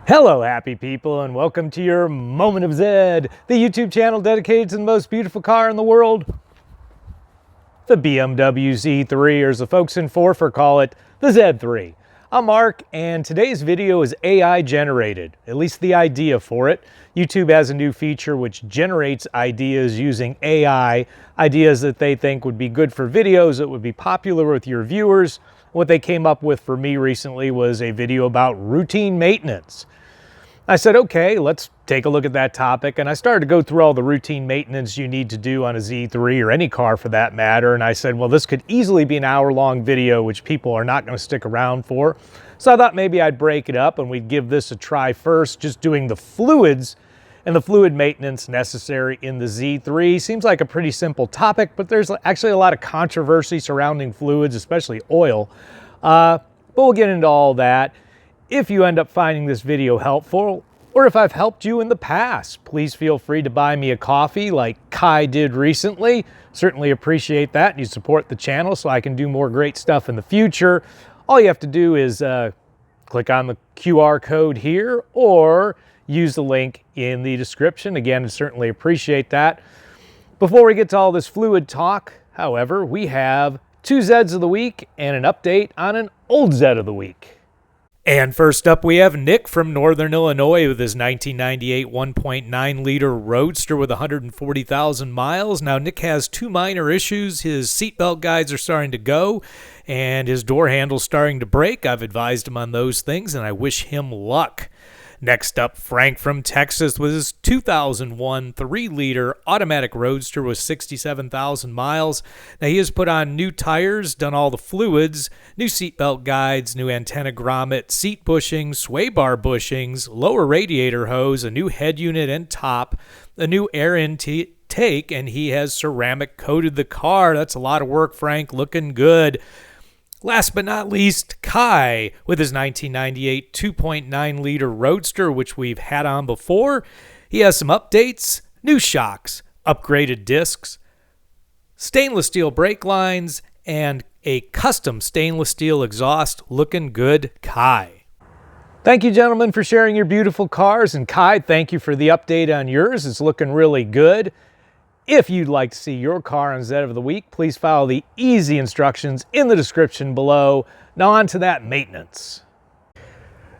Hello, happy people, and welcome to your Moment of Zed, the YouTube channel dedicated to the most beautiful car in the world, the BMW Z3, or as the folks in Forfar call it, the Z3. I'm Mark, and today's video is AI generated, at least the idea for it. YouTube has a new feature which generates ideas using AI, ideas that they think would be good for videos, that would be popular with your viewers. What they came up with for me recently was a video about routine maintenance. I said, okay, let's take a look at that topic. And I started to go through all the routine maintenance you need to do on a Z3 or any car for that matter. And I said, well, this could easily be an hour-long video, which people are not going to stick around for. So I thought maybe I'd break it up and we'd give this a try first, just doing the fluids and the fluid maintenance necessary in the Z3. Seems like a pretty simple topic, but there's actually a lot of controversy surrounding fluids, especially oil. But we'll get into all that. If you end up finding this video helpful, or if I've helped you in the past, please feel free to buy me a coffee like Kai did recently. Certainly appreciate that. And you support the channel so I can do more great stuff in the future. All you have to do is click on the QR code here or use the link in the description. Again, I certainly appreciate that. Before we get to all this fluid talk, however, we have two Zeds of the week and an update on an old Zed of the week. And first up, we have Nick from Northern Illinois with his 1998 1.9-liter Roadster with 140,000 miles. Now, Nick has two minor issues. His seatbelt guides are starting to go, and his door handle's starting to break. I've advised him on those things, and I wish him luck. Next up, Frank from Texas with his 2001 3-liter automatic Roadster with 67,000 miles. Now, he has put on new tires, done all the fluids, new seatbelt guides, new antenna grommet, seat bushings, sway bar bushings, lower radiator hose, a new head unit and top, a new air intake, and he has ceramic coated the car. That's a lot of work, Frank. Looking good. Last but not least, Kai with his 1998 2.9-liter Roadster, which we've had on before. He has some updates, new shocks, upgraded discs, stainless steel brake lines, and a custom stainless steel exhaust. Looking good, Kai. Thank you, gentlemen, for sharing your beautiful cars. And Kai, thank you for the update on yours. It's looking really good. If you'd like to see your car on Zed of the Week, please follow the easy instructions in the description below. Now on to that maintenance.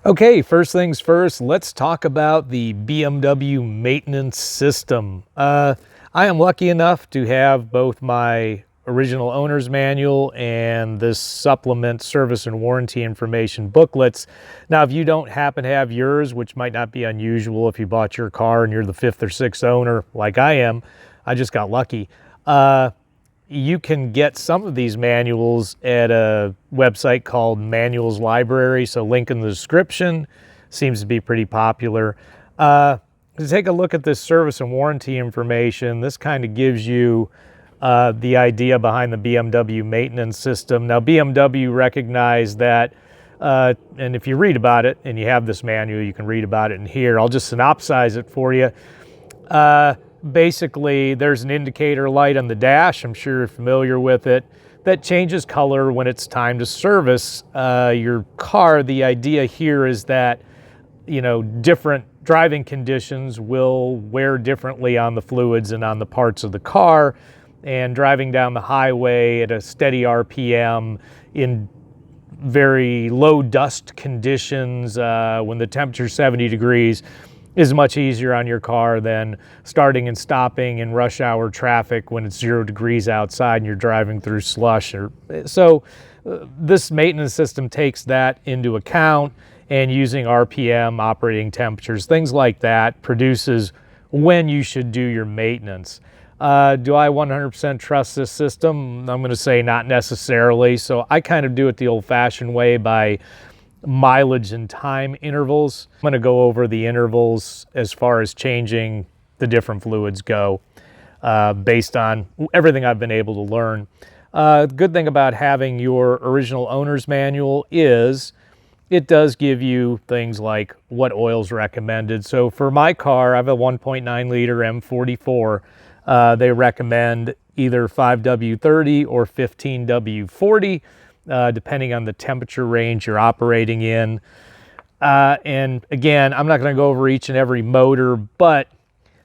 Okay, first things first, let's talk about the BMW maintenance system. I am lucky enough to have both my original owner's manual and this supplement service and warranty information booklets. Now, if you don't happen to have yours, which might not be unusual if you bought your car and you're the 5th or 6th owner like I am, I just got lucky. You can get some of these manuals at a website called Manuals Library, so link in the description. Seems to be pretty popular. To take a look at this service and warranty information, this kind of gives you the idea behind the BMW maintenance system. Now, BMW recognized that, and if you read about it, and you have this manual, you can read about it in here. I'll just synopsize it for you. Basically, there's an indicator light on the dash, I'm sure you're familiar with it, that changes color when it's time to service your car. The idea here is that, you know, different driving conditions will wear differently on the fluids and on the parts of the car, and driving down the highway at a steady RPM in very low dust conditions when the temperature's 70 degrees is much easier on your car than starting and stopping in rush hour traffic when it's 0 degrees outside and you're driving through slush. So this maintenance system takes that into account, and using RPM, operating temperatures, things like that, produces when you should do your maintenance. Do I 100% trust this system? I'm going to say not necessarily. So I kind of do it the old-fashioned way by mileage and time intervals. I'm going to go over the intervals as far as changing the different fluids go based on everything I've been able to learn. The good thing about having your original owner's manual is it does give you things like what oil's recommended. So for my car, I have a 1.9-liter M44. They recommend either 5W30 or 15W40. Depending on the temperature range you're operating in. And again, I'm not going to go over each and every motor, but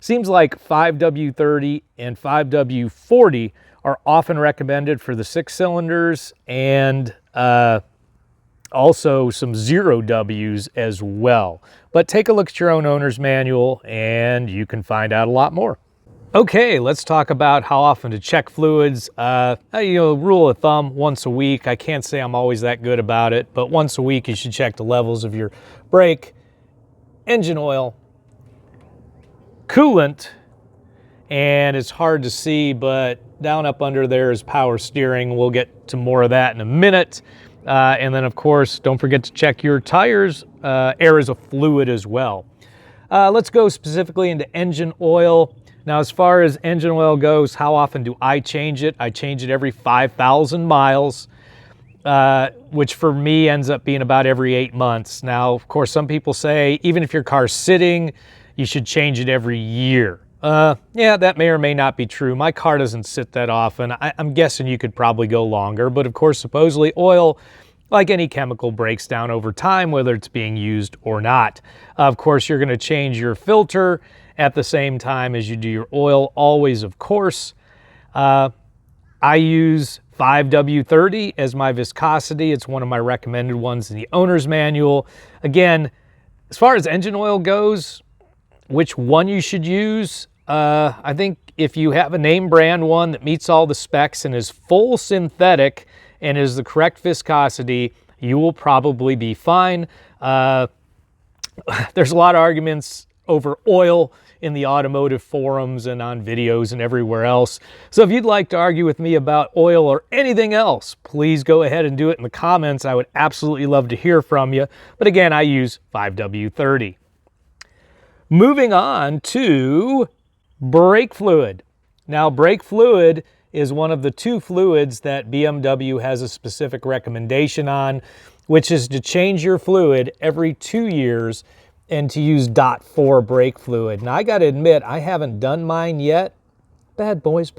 seems like 5W30 and 5W40 are often recommended for the 6 cylinders, and also some 0Ws as well. But take a look at your own owner's manual and you can find out a lot more. Okay, let's talk about how often to check fluids. Rule of thumb, once a week. I can't say I'm always that good about it, but once a week you should check the levels of your brake, engine oil, coolant, and it's hard to see, but down up under there is power steering. We'll get to more of that in a minute. And then, of course, don't forget to check your tires. Air is a fluid as well. Let's go specifically into engine oil. Now, as far as engine oil goes, how often do I change it? I change it every 5,000 miles, which for me ends up being about every 8 months. Now, of course, some people say even if your car's sitting, you should change it every year. Yeah, that may or may not be true. My car doesn't sit that often. I'm guessing you could probably go longer, but of course, supposedly oil, like any chemical, breaks down over time, whether it's being used or not. Of course, you're going to change your filter at the same time as you do your oil, always, of course. I use 5W30 as my viscosity. It's one of my recommended ones in the owner's manual. Again, as far as engine oil goes, which one you should use, I think if you have a name brand one that meets all the specs and is full synthetic and is the correct viscosity, you will probably be fine. There's a lot of arguments over oil in the automotive forums and on videos and everywhere else. So if you'd like to argue with me about oil or anything else, please go ahead and do it in the comments. I would absolutely love to hear from you. But again, I use 5W30. Moving on to brake fluid. Now, brake fluid is one of the 2 fluids that BMW has a specific recommendation on, which is to change your fluid every 2 years and to use .4 brake fluid. Now, I got to admit, I haven't done mine yet. Bad boys,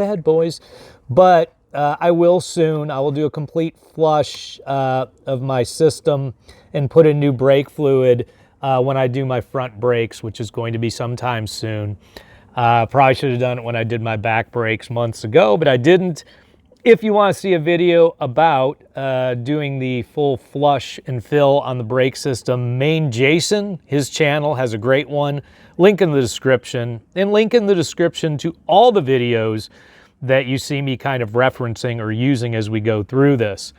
but I will soon. I will do a complete flush of my system and put in new brake fluid when I do my front brakes, which is going to be sometime soon. Probably should have done it when I did my back brakes months ago, but I didn't. If you want to see a video about doing the full flush and fill on the brake system, Maine Jason, his channel has a great one. Link in the description, and link in the description to all the videos that you see me kind of referencing or using as we go through this.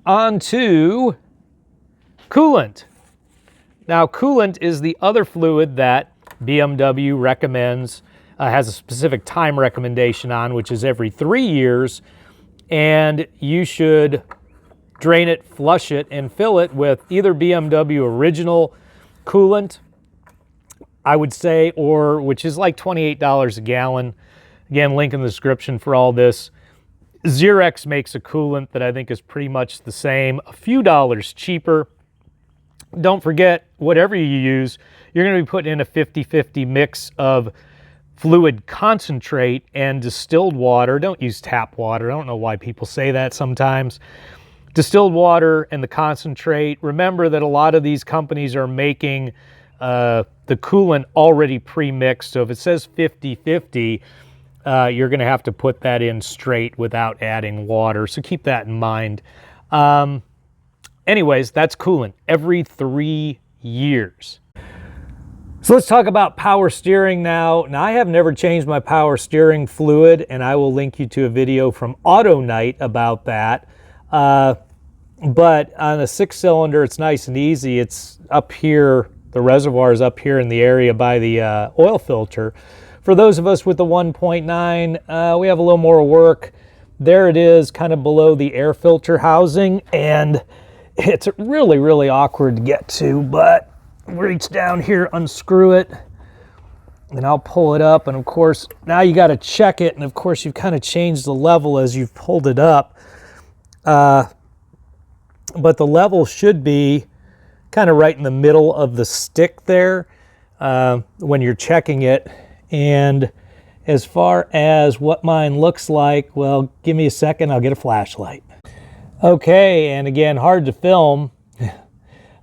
On to coolant. Now, coolant is the other fluid that BMW recommends, has a specific time recommendation on, which is every 3 years. And you should drain it, flush it, and fill it with either BMW original coolant, I would say, or which is like $28 a gallon. Again, link in the description for all this. Xerox makes a coolant that I think is pretty much the same, a few dollars cheaper. Don't forget, whatever you use, you're going to be putting in a 50-50 mix of fluid concentrate and distilled water. Don't use tap water. I don't know why people say that sometimes. Distilled water and the concentrate. Remember that a lot of these companies are making the coolant already pre-mixed. So if it says 50-50, you're going to have to put that in straight without adding water. So keep that in mind. Anyways, that's coolant every 3 years. So let's talk about power steering now. Now, I have never changed my power steering fluid, and I will link you to a video from Auto Night about that. But on a 6-cylinder, it's nice and easy. It's up here, the reservoir is up here in the area by the oil filter. For those of us with the 1.9, we have a little more work. There it is, kind of below the air filter housing, and it's really, really awkward to get to, but reach down here, unscrew it, and I'll pull it up. And of course, now you got to check it. And of course, you've kind of changed the level as you've pulled it up. But the level should be kind of right in the middle of the stick there when you're checking it. And as far as what mine looks like, well, give me a second, I'll get a flashlight. Okay, and again, hard to film.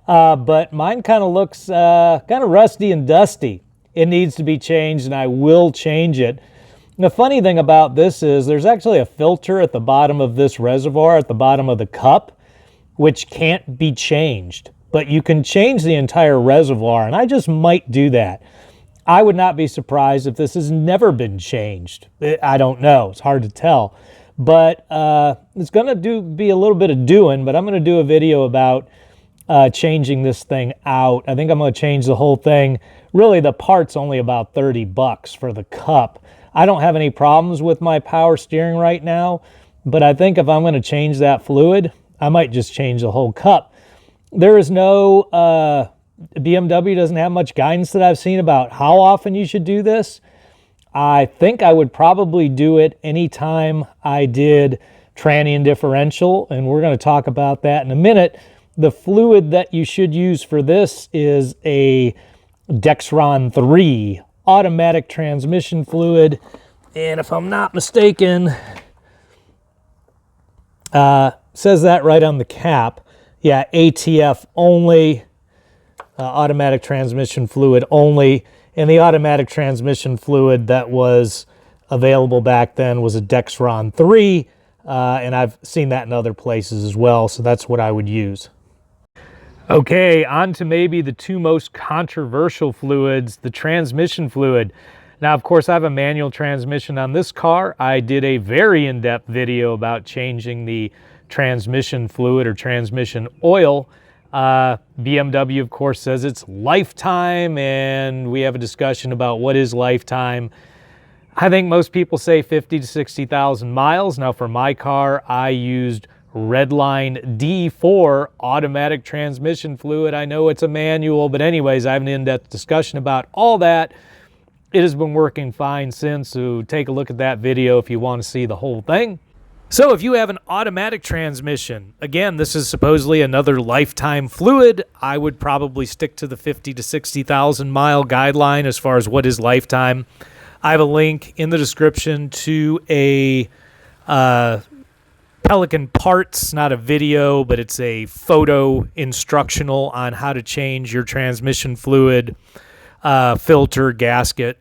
but mine kind of looks kind of rusty and dusty. It needs to be changed, and I will change it. The funny thing about this is there's actually a filter at the bottom of this reservoir, at the bottom of the cup, which can't be changed. But you can change the entire reservoir, and I just might do that. I would not be surprised if this has never been changed. I don't know. It's hard to tell. But it's going to be a little bit of doing, but I'm going to do a video about changing this thing out. I think I'm going to change the whole thing. Really, the part's only about $30 for the cup. I don't have any problems with my power steering right now, but I think if I'm going to change that fluid, I might just change the whole cup. There is no, BMW doesn't have much guidance that I've seen about how often you should do this. I think I would probably do it anytime I did tranny and differential, and we're going to talk about that in a minute. The fluid that you should use for this is a Dexron 3 automatic transmission fluid, and if I'm not mistaken, says that right on the cap. Yeah, ATF only, automatic transmission fluid only, and the automatic transmission fluid that was available back then was a Dexron 3, and I've seen that in other places as well, so that's what I would use. Okay, on to maybe the two most controversial fluids, the transmission fluid. Now, of course, I have a manual transmission on this car. I did a very in-depth video about changing the transmission fluid or transmission oil. BMW, of course, says it's lifetime, and we have a discussion about what is lifetime. I think most people say 50 to 60,000 miles. Now, for my car, I used Redline D4 automatic transmission fluid. I know it's a manual, but anyways, I have an in-depth discussion about all that. It has been working fine since, so take a look at that video if you want to see the whole thing. So if you have an automatic transmission, again, this is supposedly another lifetime fluid. I would probably stick to the 50 to 60,000 mile guideline as far as what is lifetime. I have a link in the description to a Pelican parts, not a video, but it's a photo instructional on how to change your transmission fluid, filter, gasket.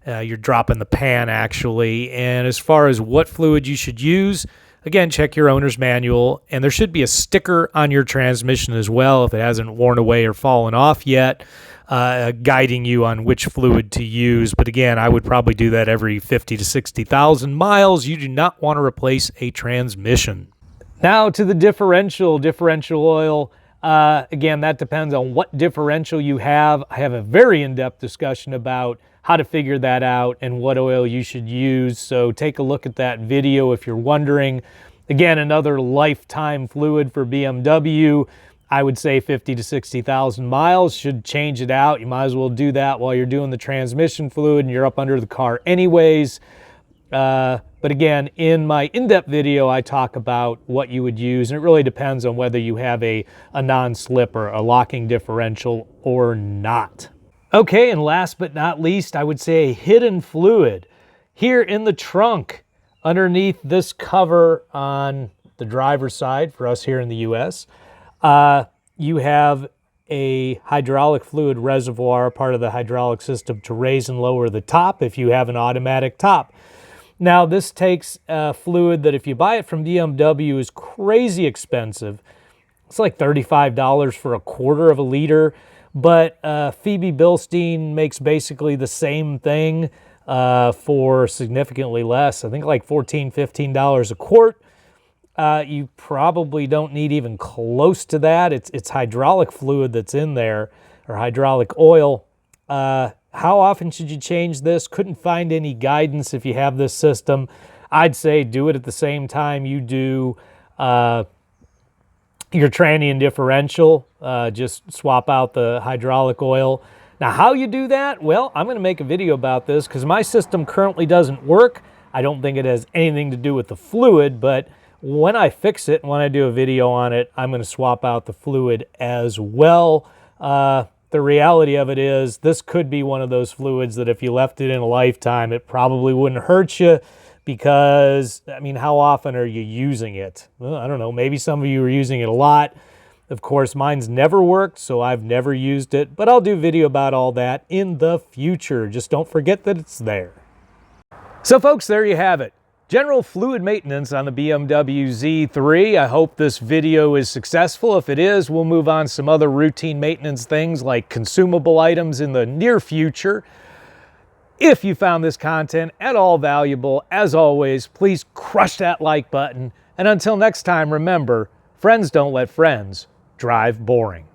You're dropping the pan, actually. And as far as what fluid you should use, again, check your owner's manual. And there should be a sticker on your transmission as well if it hasn't worn away or fallen off yet, guiding you on which fluid to use. But again, I would probably do that every 50 to 60,000 miles. You do not want to replace a transmission. Now to the differential oil. Again, that depends on what differential you have. I have a very in-depth discussion about how to figure that out and what oil you should use. So take a look at that video if you're wondering. Again, another lifetime fluid for BMW. I would say 50 to 60,000 miles. Should change it out. You might as well do that while you're doing the transmission fluid and you're up under the car anyways. But again, in my in-depth video, I talk about what you would use, and it really depends on whether you have a non-slip or a locking differential or not. Okay, and last but not least, I would say a hidden fluid. Here in the trunk, underneath this cover on the driver's side, for us here in the US, you have a hydraulic fluid reservoir, part of the hydraulic system to raise and lower the top if you have an automatic top. Now, this takes fluid that if you buy it from BMW is crazy expensive. It's like $35 for a quarter of a liter. But Phoebe Bilstein makes basically the same thing for significantly less. I think like $14, $15 a quart. You probably don't need even close to that. It's hydraulic fluid that's in there, or hydraulic oil. How often should you change this? Couldn't find any guidance if you have this system. I'd say do it at the same time you do your tranny and differential. Just swap out the hydraulic oil. Now, how you do that? Well, I'm going to make a video about this because my system currently doesn't work. I don't think it has anything to do with the fluid, but when I fix it and when I do a video on it, I'm going to swap out the fluid as well. The reality of it is this could be one of those fluids that if you left it in a lifetime, it probably wouldn't hurt you because, I mean, how often are you using it? Well, I don't know. Maybe some of you are using it a lot. Of course, mine's never worked, so I've never used it, but I'll do a video about all that in the future. Just don't forget that it's there. So folks, there you have it. General fluid maintenance on the BMW Z3. I hope this video is successful. If it is, we'll move on to some other routine maintenance things like consumable items in the near future. If you found this content at all valuable, as always, please crush that like button. And until next time, remember, friends don't let friends drive boring.